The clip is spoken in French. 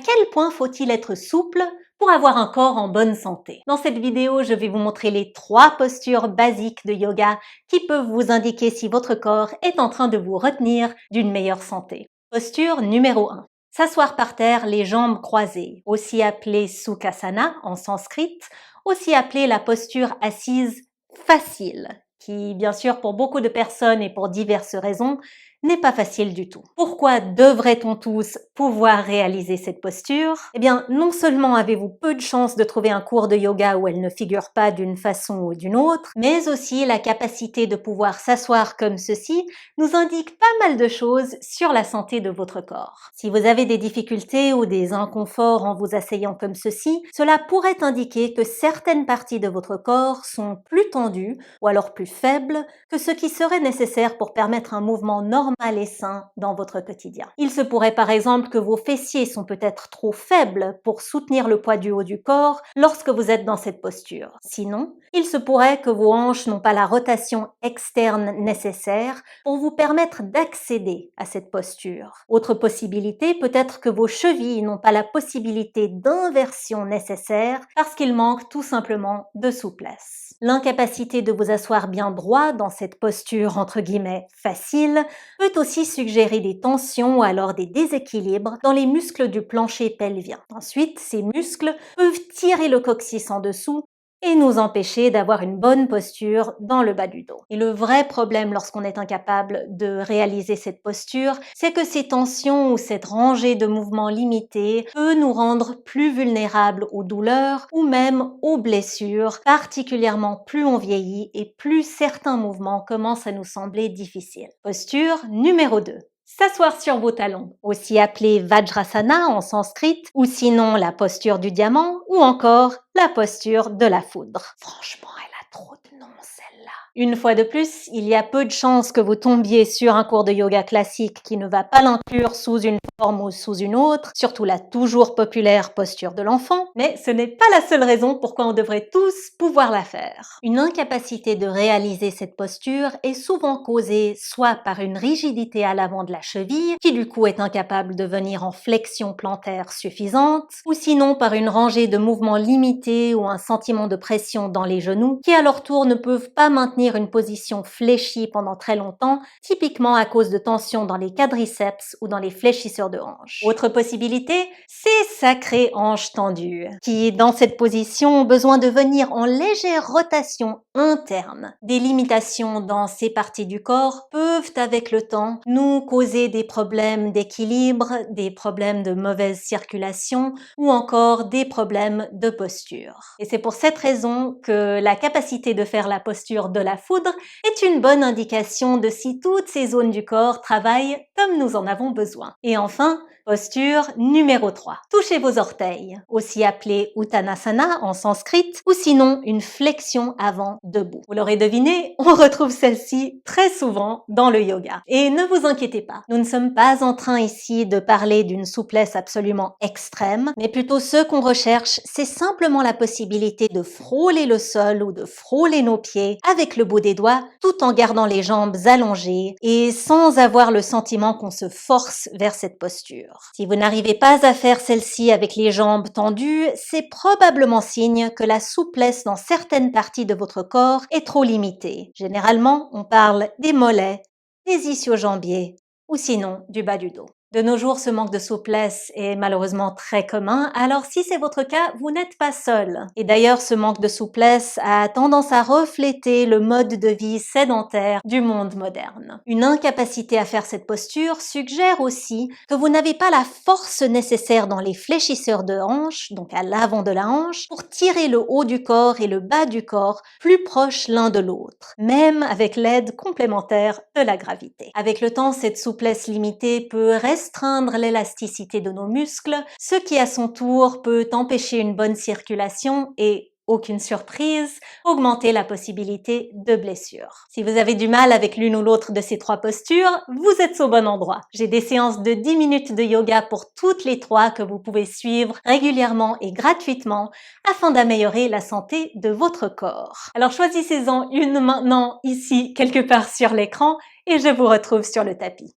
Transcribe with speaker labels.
Speaker 1: quel point faut-il être souple pour avoir un corps en bonne santé? Dans cette vidéo, je vais vous montrer les 3 postures basiques de yoga qui peuvent vous indiquer si votre corps est en train de vous retenir d'une meilleure santé. Posture numéro 1. S'asseoir par terre, les jambes croisées, aussi appelée Sukhasana en sanskrit, aussi appelée la posture assise facile, qui bien sûr pour beaucoup de personnes et pour diverses raisons n'est pas facile du tout. Pourquoi devrait-on tous pouvoir réaliser cette posture? Eh bien, non seulement avez-vous peu de chances de trouver un cours de yoga où elle ne figure pas d'une façon ou d'une autre, mais aussi la capacité de pouvoir s'asseoir comme ceci nous indique pas mal de choses sur la santé de votre corps. Si vous avez des difficultés ou des inconforts en vous asseyant comme ceci, cela pourrait indiquer que certaines parties de votre corps sont plus tendues ou alors plus faibles que ce qui serait nécessaire pour permettre un mouvement normal et sain dans votre quotidien. Il se pourrait par exemple que vos fessiers sont peut-être trop faibles pour soutenir le poids du haut du corps lorsque vous êtes dans cette posture. Sinon, il se pourrait que vos hanches n'ont pas la rotation externe nécessaire pour vous permettre d'accéder à cette posture. Autre possibilité, peut-être que vos chevilles n'ont pas la possibilité d'inversion nécessaire parce qu'il manque tout simplement de souplesse. L'incapacité de vous asseoir bien droit dans cette posture entre guillemets facile peut aussi suggérer des tensions ou alors des déséquilibres dans les muscles du plancher pelvien. Ensuite, ces muscles peuvent tirer le coccyx en dessous et nous empêcher d'avoir une bonne posture dans le bas du dos. Et le vrai problème lorsqu'on est incapable de réaliser cette posture, c'est que ces tensions ou cette rangée de mouvements limités peut nous rendre plus vulnérables aux douleurs ou même aux blessures, particulièrement plus on vieillit et plus certains mouvements commencent à nous sembler difficiles. Posture numéro 2. S'asseoir sur vos talons, aussi appelé Vajrasana en sanskrit, ou sinon la posture du diamant, ou encore la posture de la foudre. Franchement, elle a trop de noms celle-là. Une fois de plus, il y a peu de chances que vous tombiez sur un cours de yoga classique qui ne va pas l'inclure sous une forme ou sous une autre, surtout la toujours populaire posture de l'enfant, mais ce n'est pas la seule raison pourquoi on devrait tous pouvoir la faire. Une incapacité de réaliser cette posture est souvent causée soit par une rigidité à l'avant de la cheville, qui du coup est incapable de venir en flexion plantaire suffisante, ou sinon par une rangée de mouvements limités ou un sentiment de pression dans les genoux, qui à leur tour ne peuvent pas maintenir une position fléchie pendant très longtemps, typiquement à cause de tensions dans les quadriceps ou dans les fléchisseurs de hanches. Autre possibilité, ces sacrées hanches tendues, qui dans cette position ont besoin de venir en légère rotation interne. Des limitations dans ces parties du corps peuvent avec le temps nous causer des problèmes d'équilibre, des problèmes de mauvaise circulation ou encore des problèmes de posture. Et c'est pour cette raison que la capacité de faire la posture de la foudre est une bonne indication de si toutes ces zones du corps travaillent comme nous en avons besoin. Et enfin, posture numéro 3. Touchez vos orteils, aussi appelée Uttanasana en sanskrit, ou sinon une flexion avant debout. Vous l'aurez deviné, on retrouve celle-ci très souvent dans le yoga. Et ne vous inquiétez pas, nous ne sommes pas en train ici de parler d'une souplesse absolument extrême, mais plutôt ce qu'on recherche, c'est simplement la possibilité de frôler le sol ou de frôler nos pieds avec le bout des doigts, tout en gardant les jambes allongées et sans avoir le sentiment qu'on se force vers cette posture. Si vous n'arrivez pas à faire celle-ci avec les jambes tendues, c'est probablement signe que la souplesse dans certaines parties de votre corps est trop limitée. Généralement, on parle des mollets, des ischio-jambiers ou sinon du bas du dos. De nos jours, ce manque de souplesse est malheureusement très commun, alors si c'est votre cas, vous n'êtes pas seul. Et d'ailleurs, ce manque de souplesse a tendance à refléter le mode de vie sédentaire du monde moderne. Une incapacité à faire cette posture suggère aussi que vous n'avez pas la force nécessaire dans les fléchisseurs de hanche, donc à l'avant de la hanche, pour tirer le haut du corps et le bas du corps plus proches l'un de l'autre, même avec l'aide complémentaire de la gravité. Avec le temps, cette souplesse limitée peut restreindre l'élasticité de nos muscles, ce qui à son tour peut empêcher une bonne circulation et, aucune surprise, augmenter la possibilité de blessures. Si vous avez du mal avec l'une ou l'autre de ces 3 postures, vous êtes au bon endroit. J'ai des séances de 10 minutes de yoga pour toutes les 3 que vous pouvez suivre régulièrement et gratuitement afin d'améliorer la santé de votre corps. Alors choisissez-en une maintenant ici quelque part sur l'écran et je vous retrouve sur le tapis.